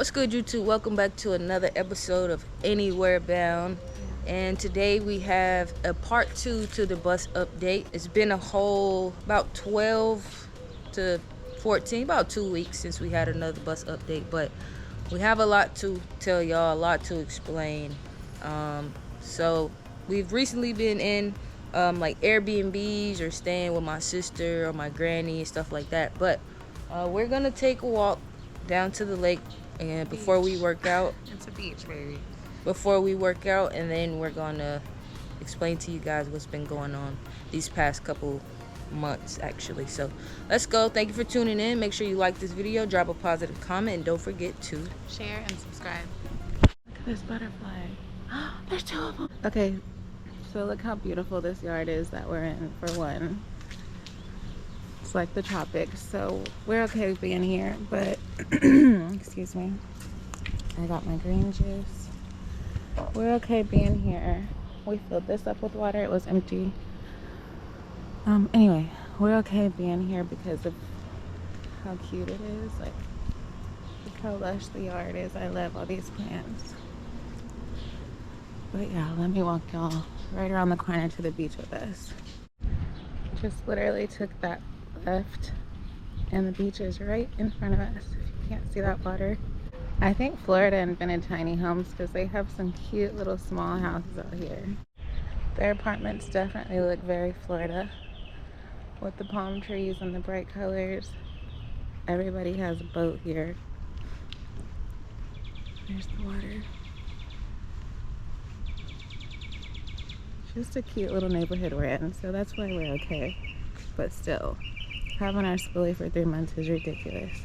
What's good, YouTube? Welcome back to another episode of Anywhere Bound. And today we have a part 2 to the bus update. It's been a whole about 12 to 14, about 2 weeks since we had another bus update. But we have a lot to tell y'all, a lot to explain. So we've recently been in like Airbnbs or staying with my sister or my granny and stuff like that. But we're going to take a walk down to the lake and before we work out. It's a beach, baby. Before we work out, and then we're gonna explain to you guys what's been going on these past couple months, actually. So let's go. Thank you for tuning in. Make sure you like this video, drop a positive comment, and don't forget to share and subscribe. Look at this butterfly. There's 2 of them. Okay, so look how beautiful this yard is that we're in. For one, it's like the tropics, so we're okay being here, but excuse me, I got my green juice. We're okay being here. We filled this up with water. It was empty. Anyway, we're okay being here because of how cute it is. Like, look how lush the yard is. I love all these plants. But yeah, let me walk y'all right around the corner to the beach with us. Just literally took that left, and the beach is right in front of us. If you can't see that water. I think Florida invented tiny homes because they have some cute little small houses out here. Their apartments definitely look very Florida with the palm trees and the bright colors. Everybody has a boat here. There's the water. Just a cute little neighborhood we're in, so that's why we're okay. But still, having our schoolie for 3 months is ridiculous.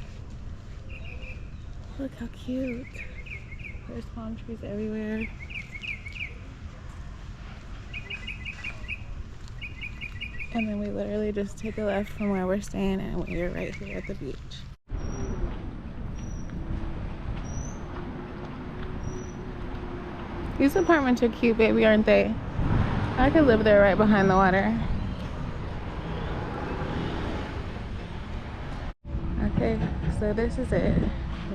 Look how cute. There's palm trees everywhere. And then we literally just take a left from where we're staying and we're right here at the beach. These apartments are cute, baby, aren't they? I could live there right behind the water. Okay, so this is it.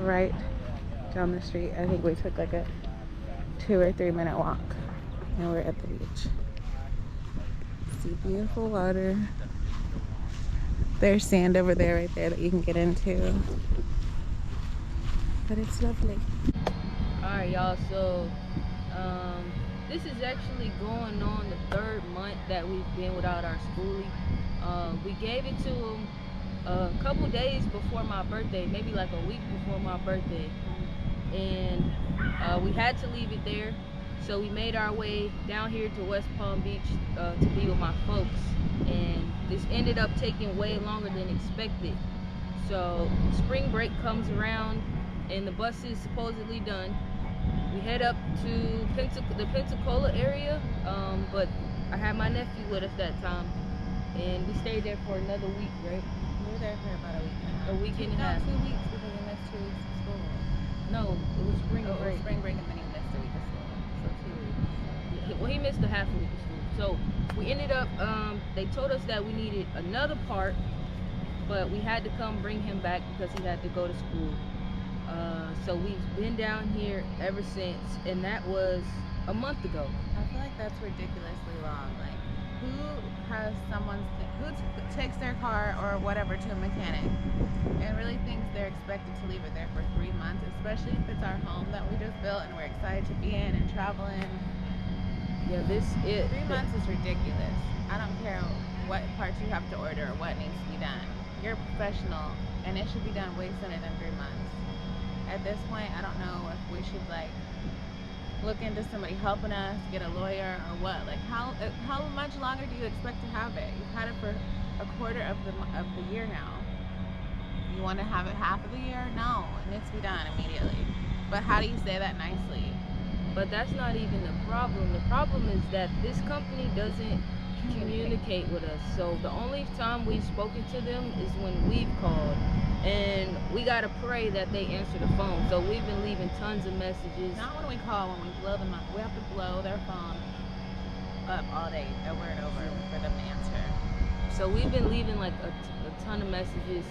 Right down the street. I think we took like a 2 or 3 minute walk and we're at the beach. See beautiful water. There's sand over there right there that you can get into, but it's lovely. Alright, y'all, so this is actually going on the 3rd month that we've been without our schoolie. We gave it to him a couple days before my birthday, maybe like a week before my birthday, and we had to leave it there, so we made our way down here to West Palm Beach to be with my folks, and this ended up taking way longer than expected. So spring break comes around and the bus is supposedly done. We head up to the Pensacola area, but I had my nephew with us that time, and we stayed there for another week, right? We were there for about a week and a half. A week and a half. 2 weeks because we missed 2 weeks of school. No, it was spring break. It was spring break and then he missed a week of school. So 2 weeks. Yeah, well, he missed a half a week of school. So we ended up, they told us that we needed another part, but we had to come bring him back because he had to go to school. So we've been down here ever since, and that was a month ago. I feel like that's ridiculously long. Like, who takes their car or whatever to a mechanic and really thinks they're expected to leave it there for 3 months, especially if it's our home that we just built and we're excited to be in and travel in. Yeah, 3 months is ridiculous. I don't care what parts you have to order or what needs to be done. You're a professional, and it should be done way sooner than 3 months. At this point, I don't know if we should like look into somebody helping us, get a lawyer or what. Like, how much longer do you expect to have it? You've had it for a quarter of the year now. You want to have it half of the year? No, it needs to be done immediately. But how do you say that nicely? But that's not even the problem. The problem is that this company doesn't communicate with us. So the only time we've spoken to them is when we've called, and we gotta pray that they answer the phone. So we've been leaving tons of messages. Not when we call, when we blow them up. We have to blow their phone up all day over and over for them to answer. So we've been leaving like a ton of messages.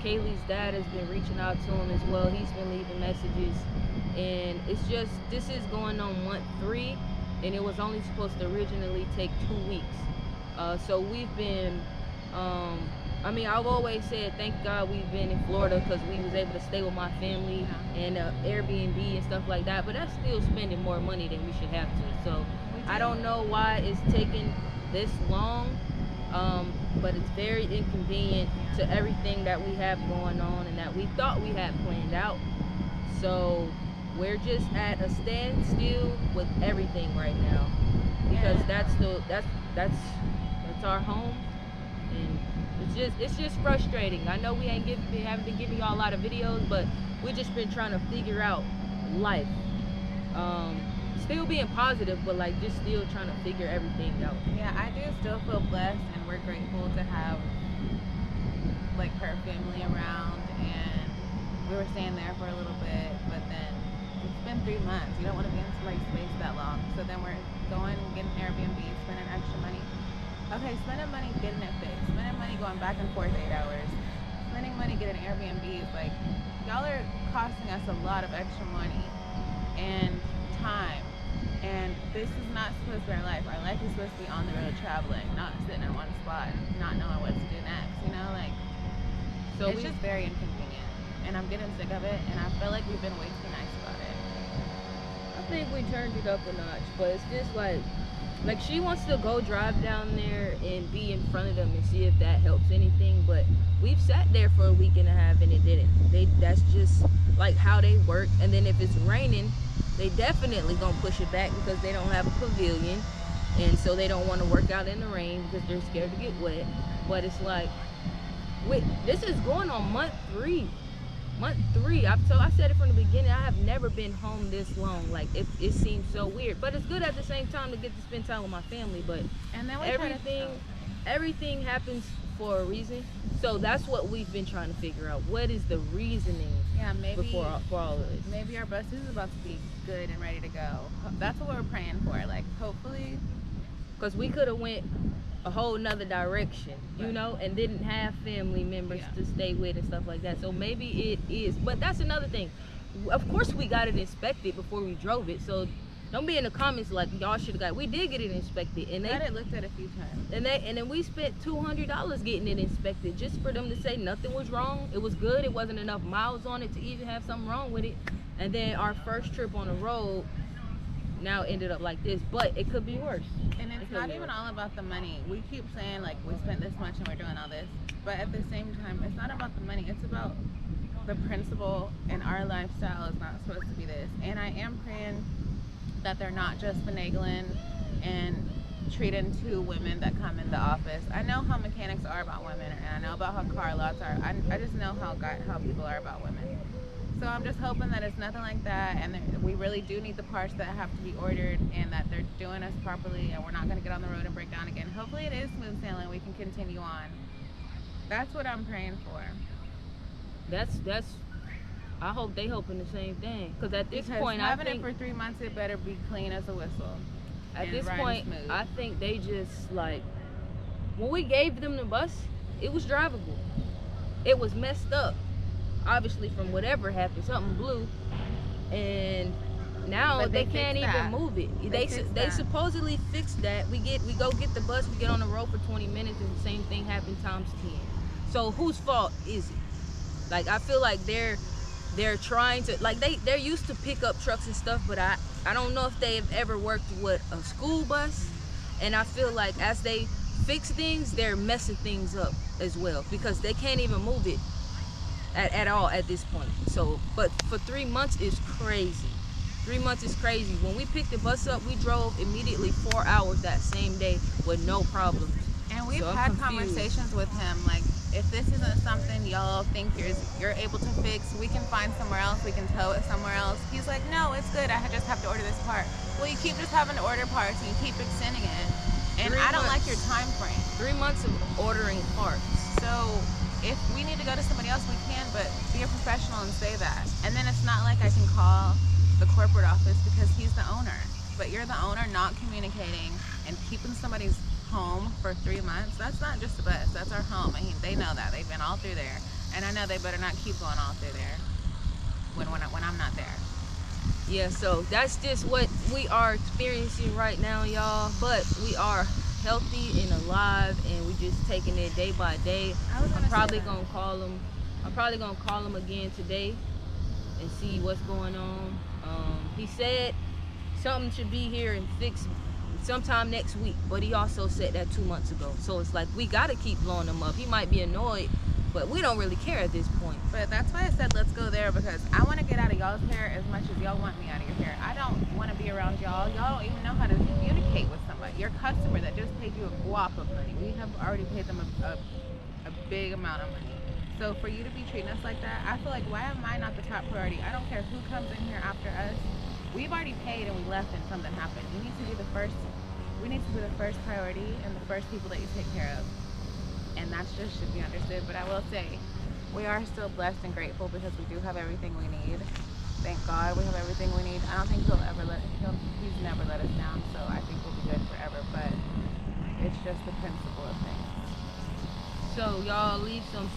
Kaylee's dad has been reaching out to him as well. He's been leaving messages, and it's just this is going on month 3, and it was only supposed to originally take 2 weeks. So we've been. I mean, I've always said thank God we've been in Florida because we was able to stay with my family and Airbnb and stuff like that. But that's still spending more money than we should have to. So I don't know why it's taking this long. But it's very inconvenient to everything that we have going on and that we thought we had planned out. So we're just at a standstill with everything right now because that's our home, and it's just frustrating. I know we ain't been having to give y'all a lot of videos, but we just been trying to figure out life. Still being positive, but like just still trying to figure everything out. Yeah, I do still feel blessed, and we're grateful to have like her family around, and we were staying there for a little bit, but then it's been 3 months. You don't want to be in somebody's space that long. So then we're going, getting Airbnb, spending extra money. Okay, spending money getting it fixed, spending money going back and forth 8 hours, spending money getting Airbnb is like, y'all are costing us a lot of extra money and time. And this is not supposed to be our life. Our life is supposed to be on the road traveling, not sitting in one spot, not knowing what to do next, you know? Like, so it's just very inconvenient. And I'm getting sick of it, and I feel like we've been way too nice about it. I think we turned it up a notch, but it's just like she wants to go drive down there and be in front of them and see if that helps anything, but we've sat there for a week and a half and it didn't. That's just like how they work. And then if it's raining, they definitely gonna push it back because they don't have a pavilion, and so they don't want to work out in the rain because they're scared to get wet. But it's like, wait, this is going on month 3. I said it from the beginning. I have never been home this long. Like it seems so weird, but it's good at the same time to get to spend time with my family. But and then everything happens for a reason. So that's what we've been trying to figure out. What is the reasoning? Yeah, maybe for all of this. Maybe our bus is about to be good and ready to go. That's what we're praying for. Like hopefully, because we could have went a whole nother direction, you know, and didn't have family members to stay with and stuff like that. So maybe it is, but that's another thing. Of course we got it inspected before we drove it, so don't be in the comments like y'all should have got. We did get it inspected, and they looked at it a few times, and then we spent $200 getting it inspected just for them to say nothing was wrong. It was good. It wasn't enough miles on it to even have something wrong with it. And then our first trip on the road now ended up like this, but it could be worse. And it's not even all about the money. We keep saying like we spent this much and we're doing all this, but at the same time, it's not about the money. It's about the principle, and our lifestyle is not supposed to be this. And I am praying that they're not just finagling and treating 2 women that come in the office. I know how mechanics are about women, and I know about how car lots are. I just know how people are about women. So I'm just hoping that it's nothing like that, and that we really do need the parts that have to be ordered, and that they're doing us properly, and we're not going to get on the road and break down again. Hopefully it is smooth sailing. We can continue on. That's what I'm praying for. I hope they hoping the same thing, because at this point, having it for 3 months, it better be clean as a whistle. At this point, I think they just like, when we gave them the bus, it was drivable. It was messed up, obviously from whatever happened, something blew, and now they can't even move it. They supposedly fixed that. We go get the bus, we get on the road for 20 minutes, and the same thing happened times 10. So whose fault is it? Like, I feel like they're trying to, like, they're used to pick up trucks and stuff, but I don't know if they've ever worked with a school bus, and I feel like as they fix things, they're messing things up as well, because they can't even move it at all at this point. So, but for 3 months is crazy. 3 months is crazy. When we picked the bus up, we drove immediately 4 hours that same day with no problems. And we've had conversations with him, like, if this isn't something y'all think you're able to fix, we can find somewhere else, we can tow it somewhere else. He's like, no, it's good, I just have to order this part. Well, you keep just having to order parts, and you keep extending it. And I don't like your time frame. 3 months of ordering parts. So if we need to go to somebody else, we can, but be a professional and say that. And then it's not like I can call the corporate office because he's the owner. But you're the owner not communicating and keeping somebody's home for 3 months. That's not just a bus, that's our home. I mean, they know that. They've been all through there. And I know they better not keep going all through there when I'm not there. Yeah, so that's just what we are experiencing right now, y'all. But we are healthy and alive, and we just taking it day by day. I'm probably gonna call him. I'm probably gonna call him again today and see what's going on. He said something should be here and fixed sometime next week, but he also said that 2 months ago. So it's like we gotta keep blowing him up. He might be annoyed, but we don't really care at this point. But that's why I said let's go there, because I want to get out of y'all's hair as much as y'all want me out of your hair. I don't want to be around y'all. Y'all don't even know how to communicate with somebody. Your customer that just paid you a guap of money. We have already paid them a big amount of money. So for you to be treating us like that, I feel like, why am I not the top priority? I don't care who comes in here after us. We've already paid and we left and something happened. We need to be the first priority and the first people that you take care of. And that just should be understood. But I will say, we are still blessed and grateful because we do have everything we need. Thank God we have everything we need. I don't think he's never let us down, so I think we'll be good forever. But it's just the principle of things. So y'all leave some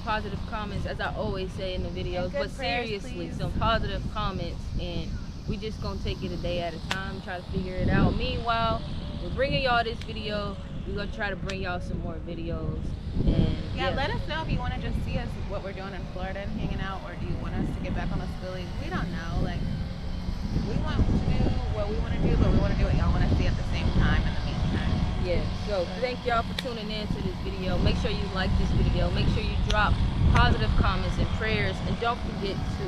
positive comments, as I always say in the videos, but prayers, seriously, please. some positive comments, and we just gonna take it a day at a time, try to figure it out. Meanwhile, we're bringing y'all this video. We're gonna try to bring y'all some more videos. And yeah, let us know if you want to just see us, what we're doing in Florida and hanging out, or do you want us to get back on the schoolie? We don't know. Like, we want to do what we want to do, but we want to do what y'all want to see at the same time in the meantime. Yeah, so thank y'all for tuning in to this video. Make sure you like this video. Make sure you drop positive comments and prayers, and don't forget to